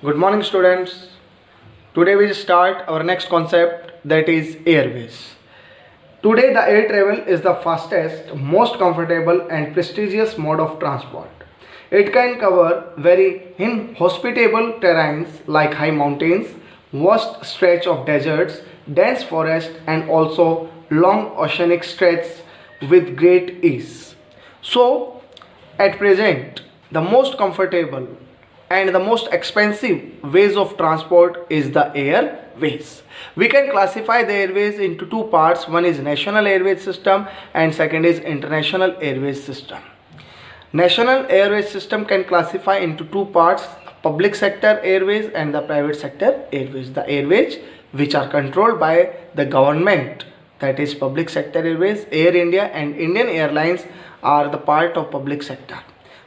Good morning, students. Today we start our next concept, that is airways. Today the air travel is the fastest, most comfortable and prestigious mode of transport. It can cover very inhospitable terrains like high mountains, vast stretch of deserts, dense forest and also long oceanic stretches with great ease. So at present, the most comfortable and the most expensive ways of transport is the airways. We can classify the airways into two parts. One is national airways system and second is international airways system. National airways system can classify into two parts: public sector airways and the private sector airways. The airways which are controlled by the government, that is public sector airways. Air India and Indian Airlines are the part of public sector.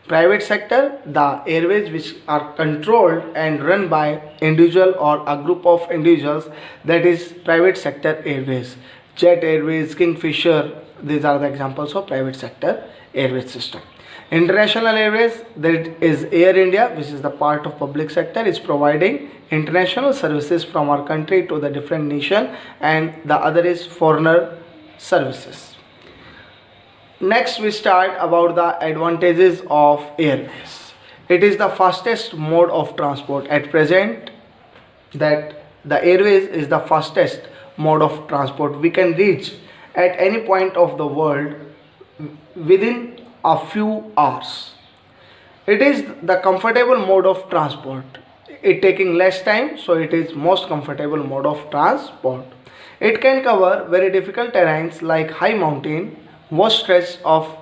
Private sector, the airways which are controlled and run by individual or a group of individuals, that is private sector airways. Jet Airways, Kingfisher, these are the examples of private sector airways system. International airways, that is Air India, which is the part of public sector, is providing international services from our country to the different nation, and the other is foreigner services. Next we start about the advantages of airways. It is the fastest mode of transport. At present, that the airways is the fastest mode of transport. We can reach at any point of the world within a few hours. It is the comfortable mode of transport. It taking less time, so it is most comfortable mode of transport. It can cover very difficult terrains like high mountain, vast stretch of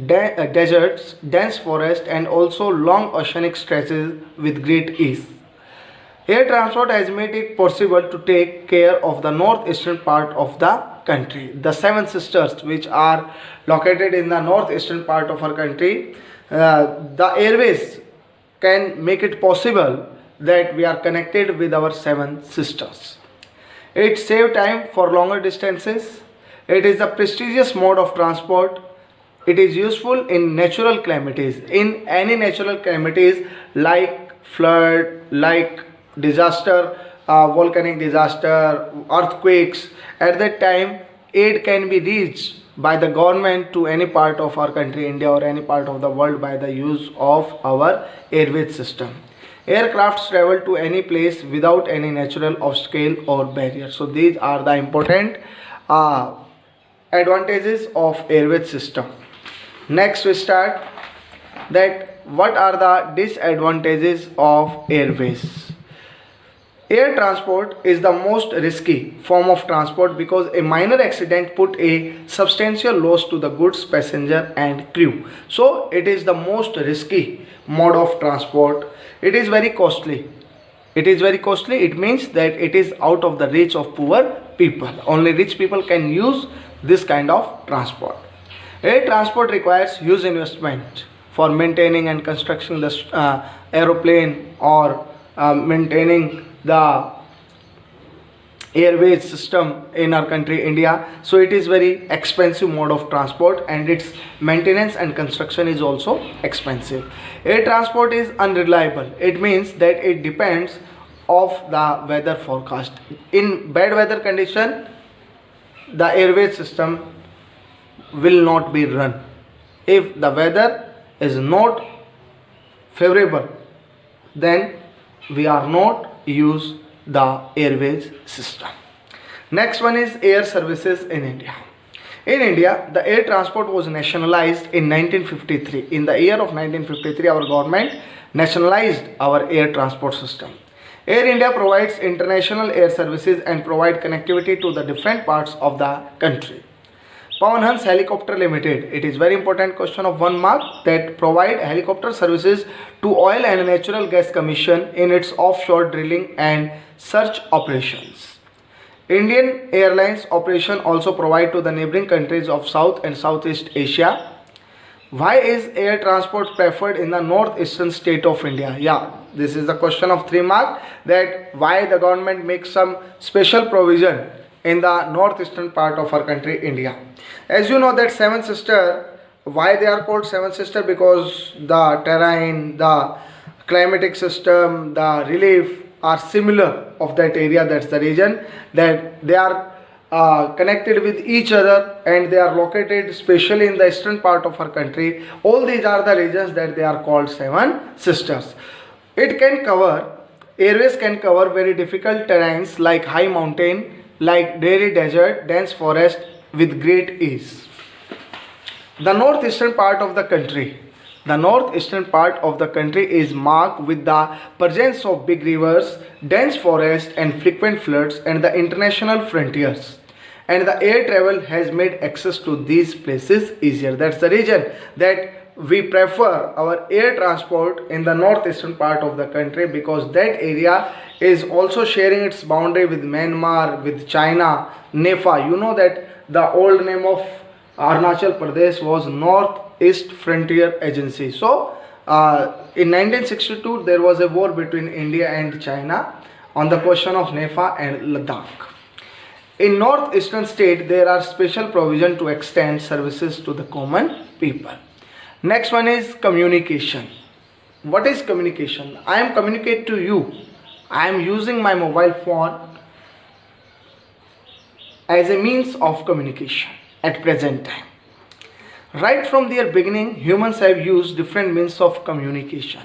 deserts, dense forest and also long oceanic stretches with great ease. Air transport has made it possible to take care of the northeastern part of the country. The seven sisters which are located in the northeastern part of our country, the airways can make it possible that we are connected with our seven sisters. It saves time for longer distances. It is a prestigious mode of transport. It is useful in natural calamities. In any natural calamities like flood, like disaster, volcanic disaster, earthquakes, at that time aid can be reached by the government to any part of our country, India, or any part of the world by the use of our airways system. Aircrafts travel to any place without any natural obstacle or barrier. So these are the important advantages of airways system. Next we start that what are the disadvantages of airways. Air transport is the most risky form of transport because a minor accident put a substantial loss to the goods, passenger and crew. So it is the most risky mode of transport. It is very costly. It means that it is out of the reach of poor people. Only rich people can use this kind of transport. Air transport requires huge investment for maintaining and constructing the aeroplane or maintaining the airways system in our country India. So it is very expensive mode of transport and its maintenance and construction is also expensive. Air transport is unreliable. It means that it depends of the weather forecast. In bad weather condition, the airways system will not be run. If the weather is not favorable, then we are not use the airways system. Next one is air services in India. In India, the air transport was nationalized in 1953. In the year of 1953, our government nationalized our air transport system. Air India provides international air services and provide connectivity to the different parts of the country. Pawan Hans Helicopter Limited, it is very important question of 1 mark, that provide helicopter services to Oil and Natural Gas Commission in its offshore drilling and search operations. Indian Airlines operation also provide to the neighboring countries of South and Southeast Asia. Why is air transport preferred in the northeastern state of India? Yeah, this is the question of 3 mark, that why the government makes some special provision in the northeastern part of our country India. As you know that seven sister, why they are called seven sister? Because the terrain, the climatic system, the relief are similar of that area. That's the reason that they are connected with each other, and they are located especially in the eastern part of our country. All these are the regions that they are called seven sisters. It can cover, Airways can cover very difficult terrains like high mountain, like dreary desert, dense forest with great ease. The northeastern part of the country. The northeastern part of the country is marked with the presence of big rivers, dense forest and frequent floods and the international frontiers. And the air travel has made access to these places easier. That's the reason that we prefer our air transport in the northeastern part of the country, because that area is also sharing its boundary with Myanmar, with China, Nepal. You know that the old name of Arunachal Pradesh was Northeast Frontier Agency. So in 1962 there was a war between India and China on the question of Nepal and Ladakh. In northeastern state there are special provision to extend services to the common people. Next one is communication. What is communication? I am communicate to you. I am using my mobile phone as a means of communication at present time. Right from their beginning, humans have used different means of communication.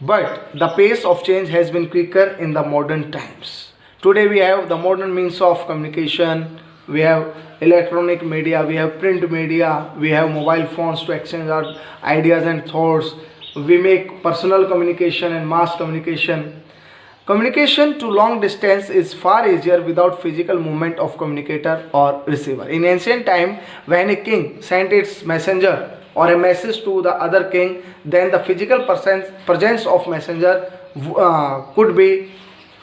But the pace of change has been quicker in the modern times. Today we have the modern means of communication. We have electronic media, we have print media, we have mobile phones to exchange our ideas and thoughts. We make personal communication and mass communication. Communication to long distance is far easier without physical movement of communicator or receiver. In ancient time, when a king sent its messenger or a message to the other king, then the physical presence of messenger could be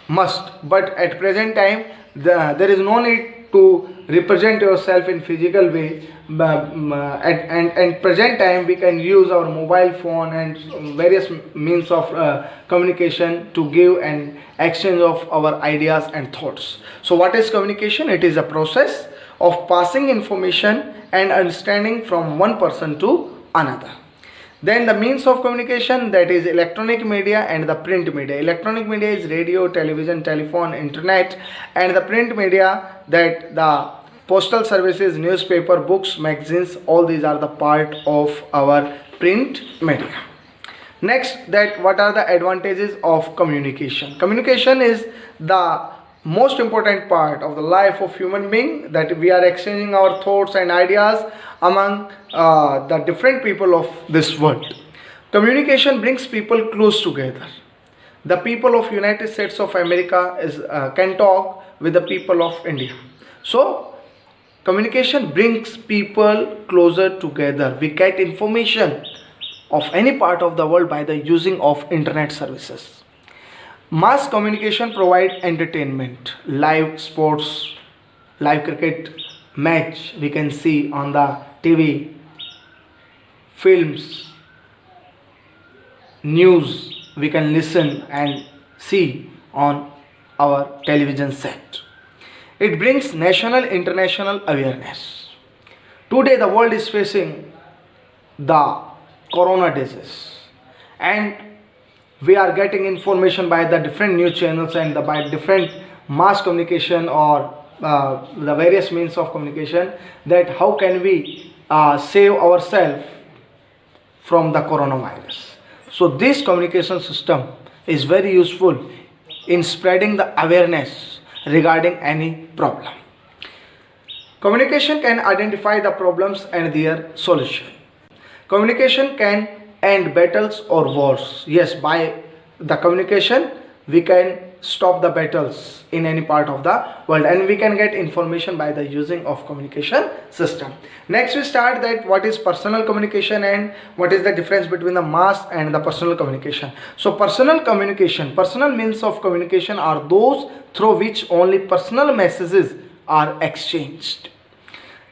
must. But at present time, there is no need to represent yourself in physical way. At present time we can use our mobile phone and various means of communication to give and exchange of our ideas and thoughts. So what is communication? It is a process of passing information and understanding from one person to another. Then the means of communication, that is electronic media and the print media. Electronic media is radio, television, telephone, internet, and the print media, that the postal services, newspaper, books, magazines, all these are the part of our print media. Next, that what are the advantages of communication? Communication is the most important part of the life of human being, that we are exchanging our thoughts and ideas among the different people of this world. Communication brings people close together. The people of United States of America can talk with the people of India. So communication brings people closer together. We get information of any part of the world by the using of internet services. Mass communication provide entertainment, live sports, live cricket match we can see on the TV, films, news we can listen and see on our television set. It brings national, international awareness. Today the world is facing the corona disease, and we are getting information by the different news channels and by different mass communication or the various means of communication, that how can we save ourselves from the coronavirus. So this communication system is very useful in spreading the awareness regarding any problem. Communication can identify the problems and their solution. Communication can end battles or wars. Yes, by the communication we can stop the battles in any part of the world, and we can get information by the using of communication system. Next we start that what is personal communication and what is the difference between the mass and the personal communication. So personal communication, personal means of communication are those through which only personal messages are exchanged.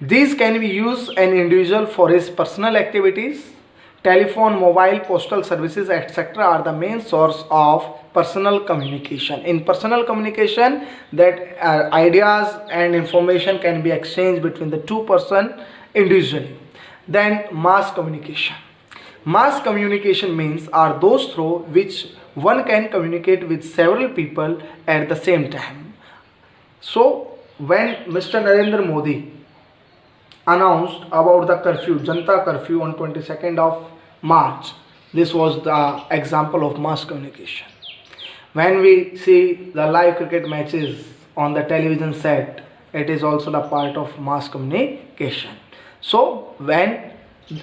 These can be used an individual for his personal activities. Telephone, mobile, postal services, etc. are the main source of personal communication. In personal communication, that ideas and information can be exchanged between the two persons individually. Then mass communication. Mass communication means are those through which one can communicate with several people at the same time. So when Mr. Narendra Modi announced about the curfew, Janta curfew on 22nd of March, this was the example of mass communication. When we see the live cricket matches on the television set, it is also the part of mass communication. So when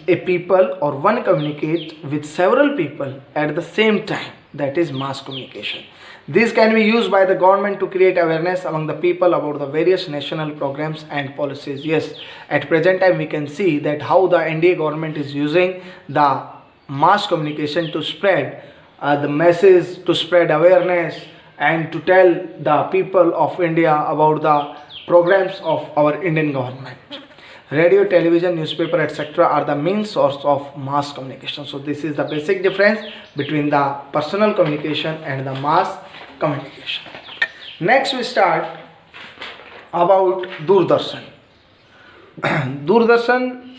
a people or one communicate with several people at the same time, that is mass communication. This can be used by the government to create awareness among the people about the various national programs and policies. Yes, at present time we can see that how the NDA government is using the mass communication to spread the message, to spread awareness, and to tell the people of India about the programs of our Indian government. Radio, television, newspaper, etc. are the main source of mass communication. So this is the basic difference between the personal communication and the mass communication. Next we start about Doordarshan. Doordarshan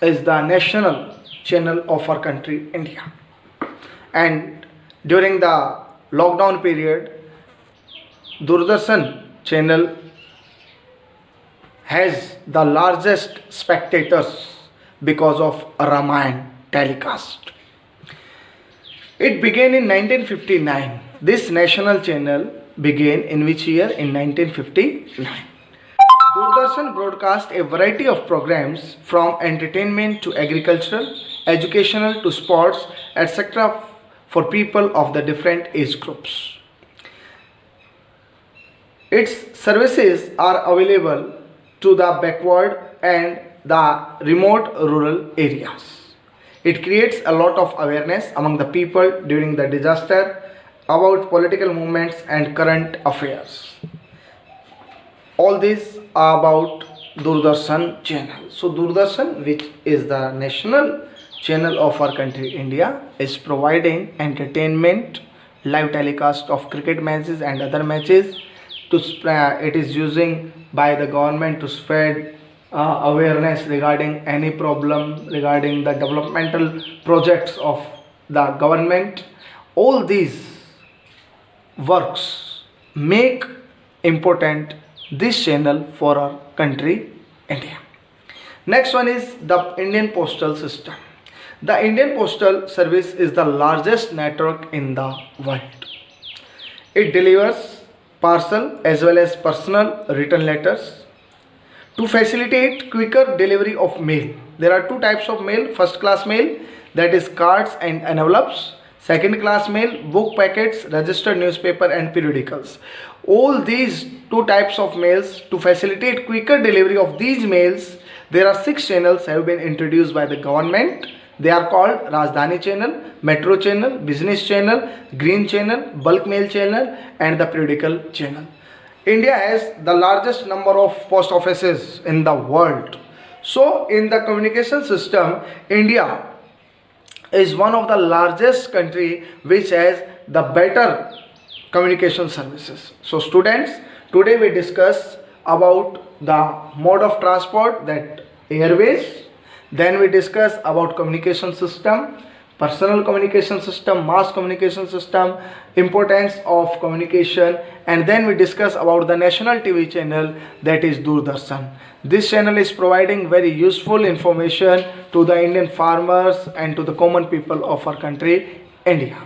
is the national channel of our country India, and during the lockdown period, Doordarshan channel has the largest spectators because of Ramayana telecast. It began in 1959. This national channel began in which year? In 1959. Doordarshan broadcast a variety of programs from entertainment to agricultural, educational to sports, etc. for people of the different age groups. Its services are available to the backward and the remote rural areas. It creates a lot of awareness among the people during the disaster about political movements and current affairs. All these are about Doordarshan channel. So Doordarshan, which is the national channel of our country India, is providing entertainment, live telecast of cricket matches and other matches. It is using by the government to spread awareness regarding any problem, regarding the developmental projects of the government. All these works make important this channel for our country India. Next one is the Indian Postal System. The Indian Postal Service is the largest network in the world. It delivers parcel as well as personal written letters. To facilitate quicker delivery of mail, there are two types of mail. First class mail, that is cards and envelopes. Second class mail, book packets, registered newspaper and periodicals. All these two types of mails, to facilitate quicker delivery of these mails, there are 6 channels have been introduced by the government. They are called Rajdhani channel, Metro channel, Business channel, Green channel, Bulk mail channel and the periodical channel. India has the largest number of post offices in the world. So in the communication system, India is one of the largest country which has the better communication services. So students, today we discuss about the mode of transport, that Airways. Then we discuss about communication system, personal communication system, mass communication system, importance of communication, and then we discuss about the national TV channel, that is Doordarshan. This channel is providing very useful information to the Indian farmers and to the common people of our country India.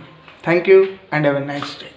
Thank you and have a nice day.